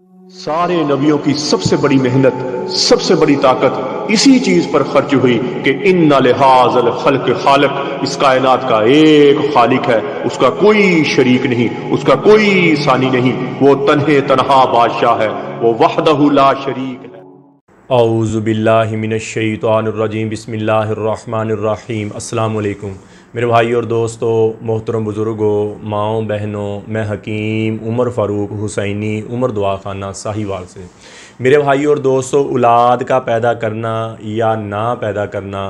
सारे नबियों की सबसे बड़ी मेहनत, सबसे बड़ी ताकत इसी चीज पर खर्च हुई कि इन्ना लिहाज़ल खल्क खालिक, इस कायनात का एक खालिक है, उसका कोई शरीक नहीं, उसका कोई सानी नहीं, वो तन्हे तन्हा बादशाह है, वो वहदहु ला शरीक है। औज़ु बिल्लाहि मिनश शैतानिर रजीम, बिस्मिल्लाहिर रहमानिर रहीम। अस्सलाम वालेकुम मेरे भाई और दोस्तों, मोहतरम बुज़ुर्गों, माओं बहनों, मैं हकीम उमर फ़ारूक हुसैनी उमर दुआ खाना साहिवाल से। मेरे भाई और दोस्तों, औलाद का पैदा करना या ना पैदा करना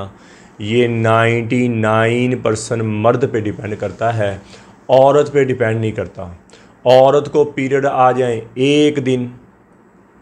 ये 99% मर्द पे डिपेंड करता है, औरत पे डिपेंड नहीं करता। औरत को पीरियड आ जाए एक दिन,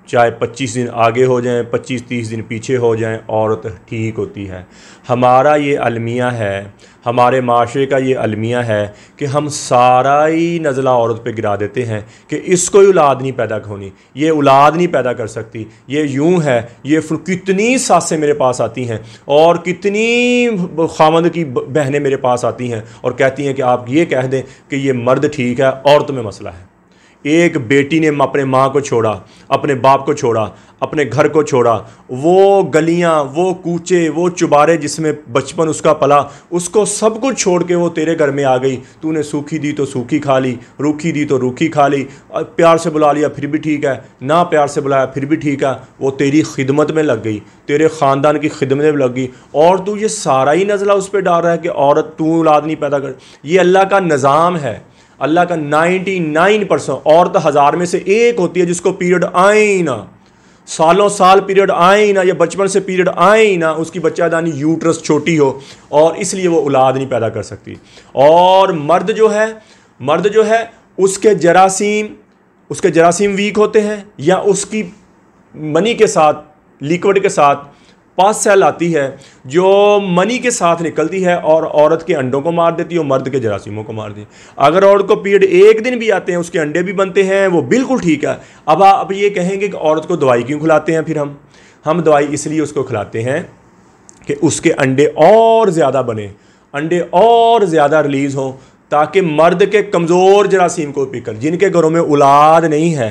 चाहे 25 दिन आगे हो जाएं, 25-30 दिन पीछे हो जाएं, औरत ठीक होती है। हमारा ये अलमिया है, हमारे माशरे का ये अलमिया है कि हम सारा ही नज़ला औरत पे गिरा देते हैं कि इसको औलाद नहीं पैदा होनी, ये औलाद नहीं पैदा कर सकती, ये यूं है। ये कितनी सासें मेरे पास आती हैं और कितनी खामद की बहनें मेरे पास आती हैं और कहती हैं कि आप ये कह दें कि ये मर्द ठीक है, औरत में मसला है। एक बेटी ने अपने माँ को छोड़ा, अपने बाप को छोड़ा, अपने घर को छोड़ा, वो गलियाँ, वो कूचे, वो चुबारे जिसमें बचपन उसका पला, उसको सब कुछ छोड़ के वो तेरे घर में आ गई। तूने सूखी दी तो सूखी खा ली, रूखी दी तो रूखी खा ली, प्यार से बुला लिया फिर भी ठीक है, ना प्यार से बुलाया फिर भी ठीक है। वो तेरी खिदमत में लग गई, तेरे ख़ानदान की खिदमत में लग गई, और तू ये सारा ही नज़ला उस पर डाल रहा है कि औरत तू औलाद नहीं पैदा कर। ये अल्लाह का निज़ाम है, अल्लाह का 99%। औरत 1000 में से एक होती है जिसको पीरियड आए ही ना, सालों साल पीरियड आए ही ना, या बचपन से पीरियड आए ही ना, उसकी बच्चादानी यूट्रस छोटी हो और इसलिए वो औलाद नहीं पैदा कर सकती। और मर्द जो है उसके जरासीम वीक होते हैं, या उसकी मनी के साथ, लिक्विड के साथ पास सेल आती है जो मनी के साथ निकलती है और औरत के अंडों को मार देती है और मर्द के जरासीमों को मार देती है। अगर औरत को पीरियड एक दिन भी आते हैं, उसके अंडे भी बनते हैं, वो बिल्कुल ठीक है। अब आप ये कहेंगे कि औरत को दवाई क्यों खिलाते हैं? फिर हम दवाई इसलिए उसको खिलाते हैं कि उसके अंडे और ज़्यादा बने, अंडे और ज़्यादा रिलीज़ हों, ताकि मर्द के कमज़ोर जरासीम को पिकर, जिनके घरों में औलाद नहीं है,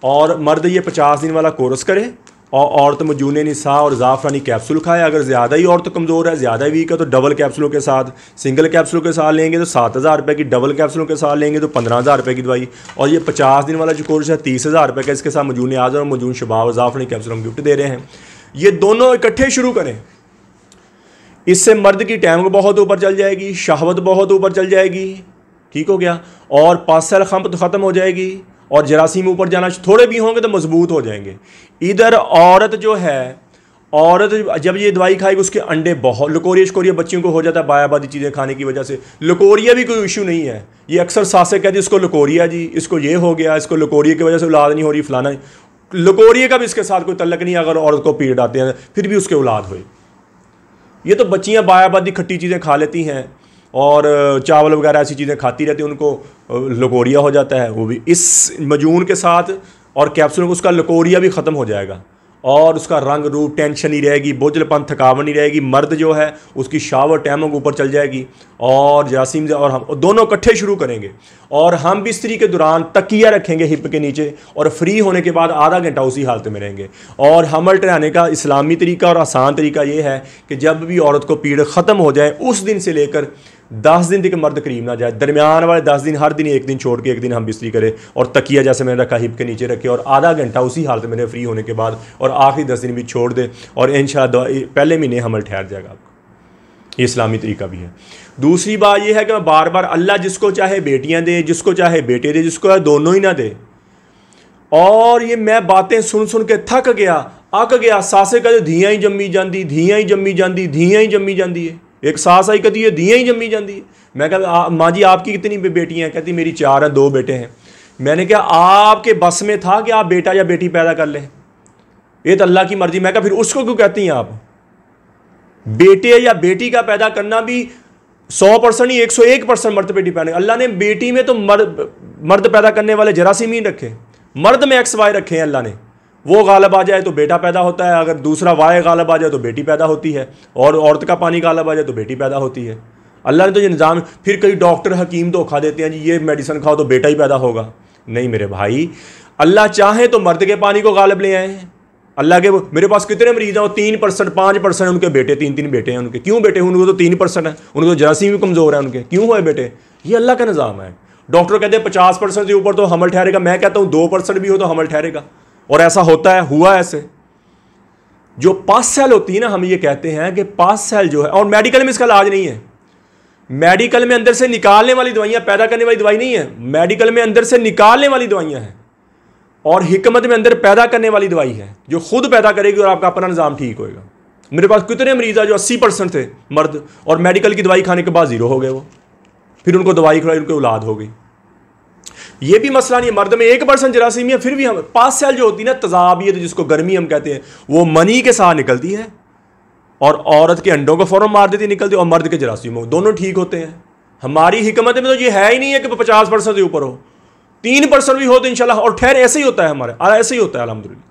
और मर्द ये 50 दिन वाला कोर्स करे और औरत मजून निसा और ज़ाफ़रानी कैप्सूल खाए। अगर ज़्यादा ही औरत कमज़ोर है, ज़्यादा वीक है, तो डबल कैप्सूलों के साथ, सिंगल कैप्सूलों के साथ लेंगे तो 7000 रुपये की, डबल कैप्सूलों के साथ लेंगे तो 15000 रुपये की दवाई। और ये 50 दिन वाला जो कोर्स है 30000 रुपये का, इसके साथ मजून आज़म और मजून शबाब और ज़ाफ़रानी कैप्सूल हम गिफ्ट दे रहे हैं। ये दोनों इकट्ठे शुरू करें, इससे मर्द की टैंक बहुत ऊपर चल जाएगी, शहवत बहुत ऊपर चल जाएगी, ठीक हो गया, और पासल खंप ख़त्म हो जाएगी, और जरासीम ऊपर जाना थोड़े भी होंगे तो मजबूत हो जाएंगे। इधर औरत जो है, औरत जब ये दवाई खाएगी उसके अंडे बहुत, लकोरिया बच्चियों को हो जाता है बायाबादी चीज़ें खाने की वजह से। लकोरिया भी कोई इशू नहीं है, ये अक्सर सासें कहती है इसको लकोरिया जी, इसको ये हो गया, इसको लकोरिया की वजह से औलाद नहीं हो रही, फलाना। लकोरिया का भी इसके साथ कोई तल्लक नहीं। अगर औरत को पीरियड आते हैं फिर भी उसके औलाद हुई। ये तो बच्चियाँ बायाबादी खट्टी चीज़ें खा लेती हैं और चावल वगैरह ऐसी चीज़ें खाती रहती हैं, उनको लकोरिया हो जाता है। वो भी इस मजून के साथ और कैप्सूल को उसका लकोरिया भी ख़त्म हो जाएगा, और उसका रंग रूप, टेंशन नहीं रहेगी, बोझलपन, थकावट नहीं रहेगी। मर्द जो है उसकी शावर टैमों के ऊपर चल जाएगी, और जरासीम और हम दोनों इकट्ठे शुरू करेंगे। और हम बिस्तरी के दौरान तकिया रखेंगे हिप के नीचे, और फ्री होने के बाद आधा घंटा उसी हालत में रहेंगे। और हमल टहराने का इस्लामी तरीका और आसान तरीका ये है कि जब भी औरत को पीरियड ख़त्म हो जाए, उस दिन से लेकर 10 दिन तक मर्द करीब ना जाए, दरमियान वाले 10 दिन, हर दिन एक दिन छोड़ के एक दिन हम बिस्तरी करें, और तकिया जैसे मैंने रखा हिप के नीचे रखे, और आधा घंटा उसी हालत में फ्री होने के बाद, और आखिरी 10 दिन भी छोड़ दे, और इंशाअल्लाह पहले महीने हमल ठहर जाएगा आपको। ये इस्लामी तरीका भी है। दूसरी बात यह है कि मैं बार बार, अल्लाह जिसको चाहे बेटियां दे, जिसको चाहे बेटे दे, जिसको चाहे दोनों ही ना दे। और ये मैं बातें सुन के थक गया, अक गया। सासे कहते धियाँ ही जम्मी जाती, धियाँ ही जम्मी जाती, धियाँ ही जम्मी जाती है। एक सास आई कहती है धियाँ ही जम्मी जाती है। मैं कहा माँ जी आपकी कितनी बेटियाँ हैं? कहती मेरी 4 हैं, 2 बेटे हैं। मैंने कहा आपके बस में था कि आप बेटा या बेटी पैदा कर लें? ये तो अल्लाह की मर्जी। मैं कहा फिर उसको क्यों कहती हैं आप? बेटे या बेटी का पैदा करना भी 100% ही 101% मर्द पे डिपेंड है। अल्लाह ने बेटी में तो मर्द पैदा करने वाले जरासीम ही रखे, मर्द में XY रखे हैं अल्लाह ने। वो गालब आ जाए तो बेटा पैदा होता है, अगर दूसरा वाय गालब आ जाए तो बेटी पैदा होती है, और औरत का पानी गालब आ जाए तो बेटी पैदा होती है। अल्लाह ने तो ये निज़ाम। फिर कई डॉक्टर हकीम धोखा देते हैं जी, ये मेडिसिन खाओ तो बेटा ही पैदा होगा। नहीं मेरे भाई, अल्लाह चाहे तो मर्द के पानी को गालिब ले आए हैं। अल्लाह के मेरे पास कितने मरीज हैं, वो 3% 5% उनके बेटे, 3 बेटे हैं उनके। क्यों बेटे? उनको तो 3% है, उनको तो जरासीम भी कमज़ोर है उनके। क्यों हुए बेटे? ये अल्लाह का निज़ाम है। डॉक्टर कहते हैं 50% से ऊपर तो हमल ठहरेगा, मैं कहता हूँ 2% भी हो तो हमल ठहरेगा, और ऐसा होता है, हुआ ऐसे। जो पास सेल होती है ना, हम ये कहते हैं कि पास सेल जो है, और मेडिकल में इसका इलाज नहीं है। मेडिकल में अंदर से निकालने वाली दवाइयाँ, पैदा करने वाली दवाई नहीं है। मेडिकल में अंदर से निकालने वाली दवाइयाँ हैं, और हिकमत में अंदर पैदा करने वाली दवाई है, जो खुद पैदा करेगी और आपका अपना निज़ाम ठीक होएगा। मेरे पास कितने मरीज है जो 80% थे मर्द, और मेडिकल की दवाई खाने के बाद 0 हो गए वो, फिर उनको दवाई खिलाई, उनको औलाद हो गई। ये भी मसला नहीं है। मर्द में 1% जरासीमिया, फिर भी हम पास सेल जो होती है ना, तजाबियत जिसको गर्मी हम कहते हैं, वो मनी के साथ निकलती है, और औरत के अंडों को फौरन मार देती निकलती है, और मर्द के जरासीम दोनों ठीक होते हैं। हमारी हिकमत में तो ये है ही नहीं है कि 50% से ऊपर हो, 3% भी हो तो इंशाल्लाह, और ठहर ऐसे ही होता है हमारे, ऐसे ही होता है अल्हम्दुलिल्लाह।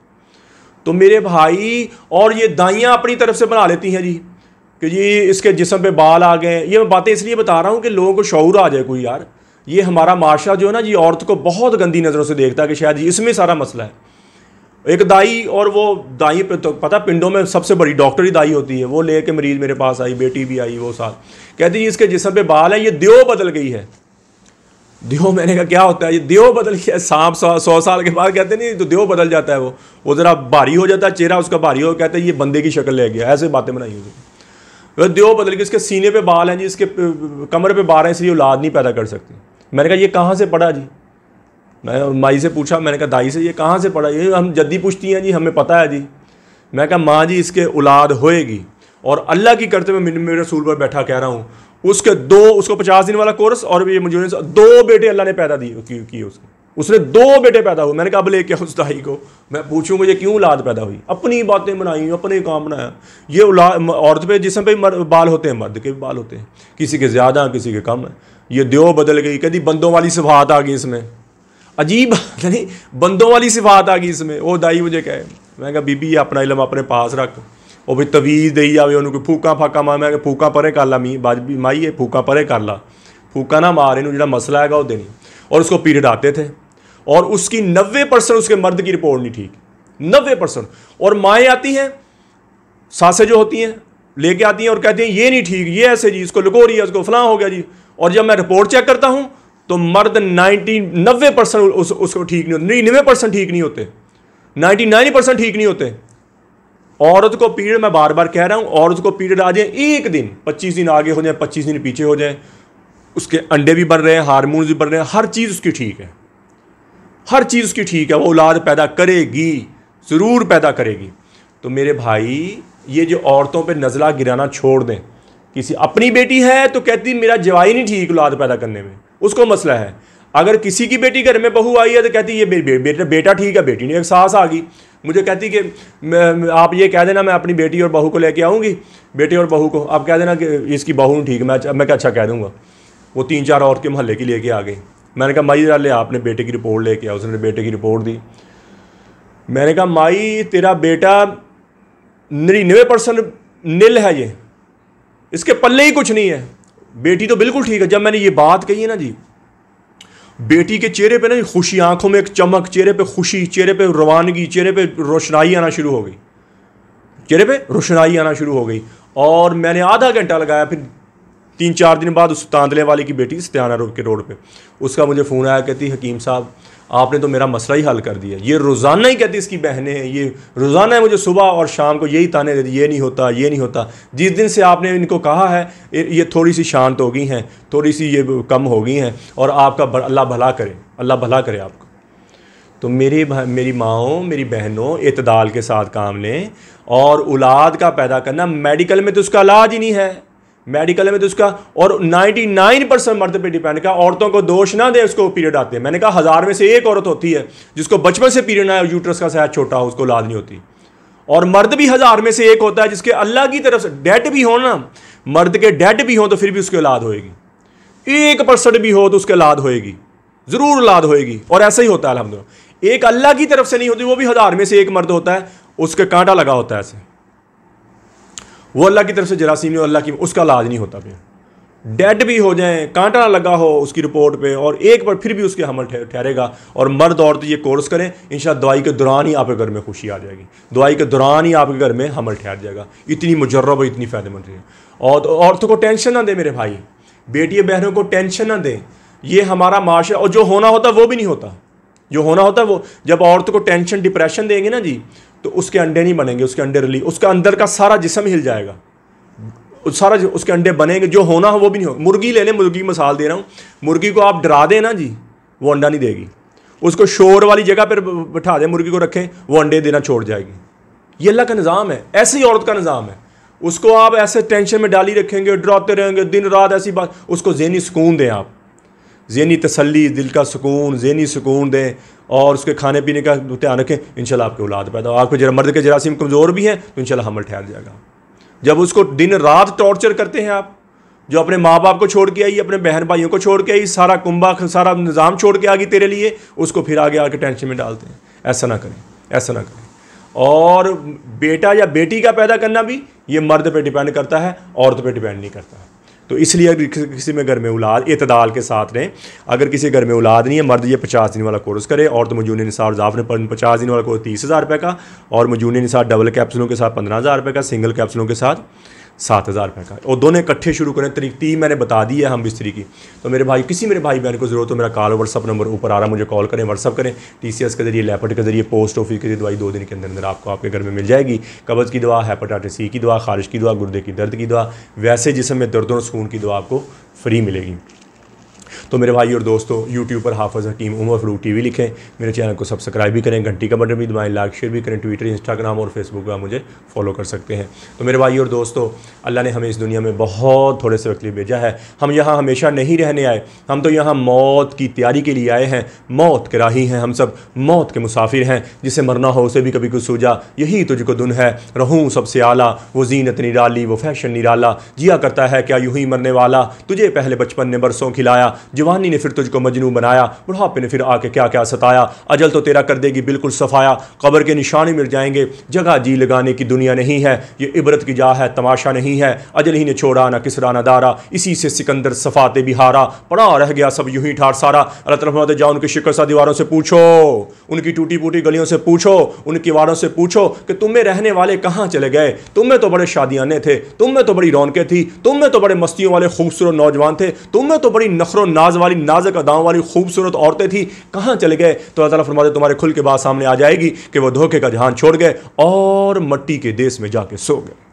तो मेरे भाई, और ये दाइयाँ अपनी तरफ से बना लेती हैं जी कि जी इसके जिस्म पे बाल आ गए। ये मैं बातें इसलिए बता रहा हूँ कि लोगों को शऊर आ जाए कोई, यार ये हमारा माशरा जो है ना जी, औरत को बहुत गंदी नज़रों से देखता है कि शायद इसमें सारा मसला है। एक दाई, और वो दाई पे तो पता पिंडों में सबसे बड़ी डॉक्टरी दाई होती है, वो लेके मरीज़ मेरे पास आई, बेटी भी आई, वो साथ कहती है इसके जिस्म पे बाल है, ये देव बदल गई है। देव, मैंने कहा क्या होता है ये देव बदल गया? सांप 100 साल के बाद कहते नहीं तो देव बदल जाता है, वो ज़रा भारी हो जाता है, चेहरा उसका भारी हो, कहते हैं ये बंदे की शक्ल ले गया। ऐसे बातें बनाई हुई, देव बदल गई, इसके सीने पे बाल हैं जी, इसके कमर पे बाल हैं, इसलिए औलाद नहीं पैदा कर सकती। मैंने कहा ये कहाँ से पढ़ा जी? मैं माई से पूछा, मैंने कहा दाई से, ये कहाँ से पढ़ा? ये हम जद्दी पूछती हैं जी, हमें पता है जी। मैं कहा माँ जी इसके औलाद होएगी, और अल्लाह की करते हुए मेरे रसूल पर बैठा कह रहा हूँ, उसको 50 दिन वाला कोर्स, और ये मुझे 2 बेटे अल्लाह ने पैदा किए उसने 2 बेटे पैदा हुए। मैंने कहा अब लेके उस दाई को मैं पूछूँ मुझे क्यों औलाद पैदा हुई? अपनी बातें बनाई, अपने काम बनाया। ये औलाद औरत पे जिस्म पे बाल होते हैं, मर्द के भी बाल होते हैं, किसी के ज़्यादा किसी के कम है। ये देव बदल गई, कभी बंदों वाली सिफात आ गई इसमें, अजीब नहीं, बंदों वाली सिफात आ गई इसमें। वो दाई मुझे कहे, मैं कहा बीबी अपना इलम अपने पास रख, और भाई तवीज़ दई जावे उन्होंने फूका फाका मार, मैं फूका परे कर ला मी बाजी माई ये फूका परे कर ला, फूका ना मार इनू, जो मसला है वो देनी। और उसको पीरियड आते थे, और उसकी 90% उसके मर्द की रिपोर्ट नहीं ठीक, 90%। और माएँ आती हैं, सासें जो होती हैं लेके आती हैं और कहती हैं ये नहीं ठीक, ये ऐसे जी, इसको लुको रही है, उसको फलां हो गया जी। और जब मैं रिपोर्ट चेक करता हूँ तो मर्द 90% उसको ठीक नहीं होते, 99% ठीक नहीं होते, 99% ठीक नहीं होते। औरत को पीरियड, मैं बार बार कह रहा हूँ, औरत को पीरियड आ जाए एक दिन, 25 दिन आगे हो जाए, 25 दिन पीछे हो जाए, उसके अंडे भी बढ़ रहे हैं, हार्मोन्स भी बढ़ रहे हैं, हर चीज़ उसकी ठीक है, हर चीज़ उसकी ठीक है, वो औलाद पैदा करेगी, ज़रूर पैदा करेगी। तो मेरे भाई, ये जो औरतों पे नज़ला गिराना छोड़ दें। किसी अपनी बेटी है तो कहती मेरा जवाई नहीं ठीक औलाद पैदा करने में, उसको मसला है। अगर किसी की बेटी घर में बहू आई है तो कहती ये बेटा ठीक है, बेटी नहीं। एक सास आ गई, मुझे कहती कि आप ये कह देना मैं अपनी बेटी और बहू को लेके आऊँगी, बेटे और बहू को आप कह देना कि इसकी बहू नहीं ठीक। मैं क्या अच्छा कह दूँगा। वो 3-4 औरत के मोहल्ले की लेके आ गई। मैंने कहा माई ले आपने बेटे की रिपोर्ट लेके आओ। उसने बेटे की रिपोर्ट दी। मैंने कहा माई तेरा बेटा 99% नील है, ये इसके पल्ले ही कुछ नहीं है, बेटी तो बिल्कुल ठीक है। जब मैंने ये बात कही है ना जी, बेटी के चेहरे पे ना खुशी, आंखों में एक चमक, चेहरे पे खुशी, चेहरे पे रवानगी, चेहरे पे रोशनाई आना शुरू हो गई, चेहरे पे रोशनाई आना शुरू हो गई। और मैंने आधा घंटा लगाया, फिर 3-4 दिन बाद उस तांदले वाले की बेटी सत्याना के रोड पे, उसका मुझे फ़ोन आया, कहती हकीम साहब आपने तो मेरा मसला ही हल कर दिया। ये रोज़ाना ही कहती इसकी बहनें हैं, ये रोज़ाना है मुझे सुबह और शाम को यही ताने देती, ये नहीं होता, ये नहीं होता। जिस दिन से आपने इनको कहा है ये थोड़ी सी शांत हो गई हैं, थोड़ी सी ये कम हो गई हैं, और आपका अल्लाह भला करे, अल्लाह भला करे आपको। तो मेरी माओ, मेरी बहनों, इत्दाल के साथ काम लें। और औलाद का पैदा करना मेडिकल में तो उसका इलाज ही नहीं है, मेडिकल में तो उसका, और 99% मर्द पे डिपेंड का। औरतों को दोष ना दे, उसको पीरियड आते हैं। मैंने कहा 1000 में से 1 औरत होती है जिसको बचपन से पीरियड ना है, यूट्रस का साइज छोटा हो, उसको औलाद नहीं होती। और मर्द भी 1000 में से 1 होता है जिसके अल्लाह की तरफ से डेड भी हो ना, मर्द के डेड भी हो तो फिर भी उसकी औलाद होएगी। 1% भी हो तो उसकी औलाद होएगी, जरूर औलाद होएगी। और ऐसा ही होता है अल्हम्दुलिल्लाह। एक अल्लाह की तरफ से नहीं होती, वो भी 1000 में से 1 मर्द होता है, उसके कांटा लगा होता है ऐसे, वो अल्लाह की तरफ से जरासीम नहीं, अल्लाह की, उसका इलाज नहीं होता। फिर डेड भी हो जाएं, कांटा ना लगा हो उसकी रिपोर्ट पे, और एक बार फिर भी उसके हमल ठहरेगा। और मर्द औरत ये कोर्स करें, इंशाअल्लाह दवाई के दौरान ही आपके घर में खुशी आ जाएगी, दवाई के दौरान ही आपके घर में हमल ठहर जाएगा। इतनी मुजर्रब और इतनी फ़ायदेमंद है। और औरतों को टेंशन ना दें मेरे भाई, बेटियों बहनों को टेंशन ना दें। ये हमारा माशरा, और जो होना होता वो भी नहीं होता, जो होना होता वो, जब औरत को टेंशन डिप्रेशन देंगे ना जी, तो उसके अंडे नहीं बनेंगे, उसके अंडे रिलीज, उसका अंदर का सारा जिस्म हिल जाएगा, सारा उसके अंडे बनेंगे, जो होना हो वो भी नहीं होगा। मुर्गी ले लें, मुर्गी की मिसाल दे रहा हूँ, मुर्गी को आप डरा दें ना जी, वो अंडा नहीं देगी। उसको शोर वाली जगह पर बैठा दें, मुर्गी को रखें, वो अंडे देना छोड़ जाएगी। ये अल्लाह का निज़ाम है, ऐसे ही औरत का निज़ाम है। उसको आप ऐसे टेंशन में डाली रखेंगे, डराते रहेंगे दिन रात, ऐसी बात, उसको ज़हनी सुकून दें, आप ज़हनी तसल्ली, दिल का सुकून, ज़हनी सुकून दें, और उसके खाने पीने का ध्यान रखें। इंशाल्लाह आपके औलाद पैदा हो। आपको जरा मर्द के जरासीम कमज़ोर भी हैं तो इंशाल्लाह हमल ठहर जाएगा। जब उसको दिन रात टॉर्चर करते हैं आप, जो अपने माँ बाप को छोड़ के आई, अपने बहन भाइयों को छोड़ के आई, सारा कुंबा सारा निज़ाम छोड़ के आ गई तेरे लिए, उसको फिर आगे आके टेंशन में डालते हैं। ऐसा ना करें, ऐसा ना करें। और बेटा या बेटी का पैदा करना भी ये मर्द पे डिपेंड करता है, औरत पे डिपेंड नहीं करता। तो इसलिए अगर किसी में घर में औलाद एतदाल के साथ रहें। अगर किसी घर में औलाद नहीं है, मर्द ये 50 दिन वाला कोर्स करे, और तो मजून निसार जाफ ने 50 दिन वाला कोर्स 30,000 रुपये का, और मजून निसार डबल कैप्सूलों के साथ 15,000 रुपये का, सिंगल कैप्सूलों के साथ 7,000 रुपये का, और दोनों इकट्ठे शुरू करें। तरीक मैंने बता दी है हम बिस्तरी की। तो मेरे भाई, किसी मेरे भाई बहन को ज़रूरत हो, मेरा कॉल व्हाट्सअप नंबर ऊपर आ रहा है, मुझे कॉल करें, व्हाट्सअप करें। TCS के जरिए, लेपर्ड के जरिए, पोस्ट ऑफिस के जरिए दवाई 2 दिन के अंदर अंदर आपको आपके घर में मिल जाएगी। कब्ज़ की दवा, हेपेटाइटिस C की दवा, खारिश की दवा, गुर्दे की दर्द की दवा, वैसे जिस्म में दर्द और सुकून की दवा आपको फ्री मिलेगी। तो मेरे भाई और दोस्तों, यूट्यूब पर हाफिज़ हकीम उमर फ़ारूक TV लिखें, मेरे चैनल को सब्सक्राइब भी करें, घंटी का बटन भी दबाएं, लाइक शेयर भी करें। ट्विटर, इंस्टाग्राम और फेसबुक पर मुझे फॉलो कर सकते हैं। तो मेरे भाई और दोस्तों, अल्लाह ने हमें इस दुनिया में बहुत थोड़े से वक्त लिए भेजा है। हम यहाँ हमेशा नहीं रहने आए, हम तो यहाँ मौत की तैयारी के लिए आए हैं। मौत के राही हैं हम सब, मौत के मुसाफिर हैं। जिसे मरना हो उसे भी कभी कुछ सूझा, यही तुझको दुन है, रहूँ सबसे आला, वो जीनत निराली, वो फैशन निराला, जिया करता है क्या यूं ही मरने वाला, तुझे पहले बचपन ने बरसों खिलाया, जवानी ने फिर तुझको मजनू बनाया, बुढ़ापे ने फिर आके क्या क्या सताया, अजल तो तेरा कर देगी बिल्कुल सफाया, कब्र के निशाने मिल जाएंगे, जगह जी लगाने की दुनिया नहीं है, ये इबरत की जा है तमाशा नहीं है, अजल ही ने छोड़ा ना किसरा ना दारा, इसी से सिकंदर सफाते बिहारा, पड़ा रह गया सब यूं ही ठार सारा। अल्लाह तआला फरमाते जाओ उनकी शिकस्त दीवारों से पूछो, उनकी टूटी फूटी गलियों से पूछो, उनकी वारों से पूछो कि तुम में रहने वाले कहाँ चले गए, तुम में तो बड़े शादियाने थे, तुम में तो बड़ी रौनकें थी, तुम में तो बड़े मस्तियों वाले खूबसूरत नौजवान थे, तुम में तो बड़ी नखरो नाज वाली नाज़ुक अदाओं वाली खूबसूरत औरतें थी, कहाँ चले गए। तो अल्लाह ताला फरमाते तुम्हारे खुल के बाद सामने आ जाएगी कि वो धोखे का जहान छोड़ गए और मट्टी के देश में जाके सो गए।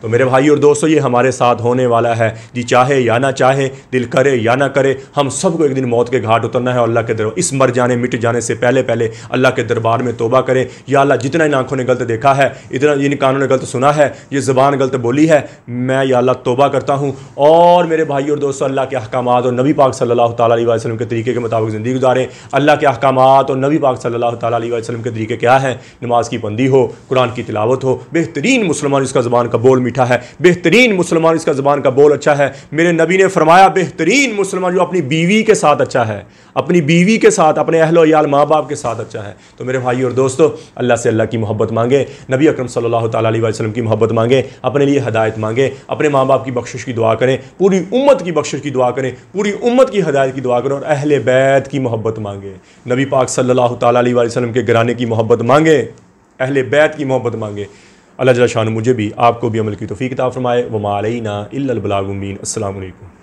तो मेरे भाई और दोस्तों, ये हमारे साथ होने वाला है जी, चाहे या ना चाहे, दिल करे या ना करे, हम सबको एक दिन मौत के घाट उतरना है। और अल्लाह के दरबार, इस मर जाने मिट जाने से पहले पहले अल्लाह के दरबार में तौबा करें। या अल्लाह, जितना इन आंखों ने गलत देखा है, इतना इन कानों ने गलत सुना है, ये ज़बान गलत बोली है, मैं या अल्लाह तौबा करता हूँ। और मेरे भाई और दोस्तों, अल्लाह के अहकामात और नबी पाक सल्लल्लाहु तआला अलैहि वसल्लम के तरीके के मुताबिक ज़िंदगी गुजारें। अल्लाह के अहकामात और नबी पाक सल्लल्लाहु तआला अलैहि वसल्लम के तरीके क्या हैं? नमाज की बंदी हो, कुरान की तिलावत हो, बेहतरीन मुसलमान इसका ज़बान का बोल मीठा है, बेहतरीन मुसलमान इसका ज़बान का बोल अच्छा है। मेरे नबी ने फरमाया, बेहतरीन मुसलमान जो अपनी बीवी के साथ अच्छा है, अपनी बीवी के साथ, अपने अहलो याल माँ बाप के साथ अच्छा है। तो मेरे भाई और दोस्तों, अल्लाह से अल्लाह की मोहब्बत मांगे, नबी अकरम सल्लल्लाहु तआला अलैहि वसल्लम की मोहब्बत मांगे, अपने लिए हदायत मांगे, अपने माँ बाप की बख्शिश की दुआ करें, पूरी उम्मत की बख्शिश की दुआ करें, पूरी उम्मत की हदायत की दुआ करें, और अहले बैत की मोहब्बत मांगे, नबी पाक सल्लल्लाहु तआला अलैहि वसल्लम के घराने की मोहब्बत मांगे, अहले बैत की मोहब्बत मांगे। अल्लाह जल्ल शान मुझे भी आपको भी अमल की तौफीक अता फरमाए। व मा अलैना इल्लल बलागुल मुबीन। अस्सलामु अलैकुम।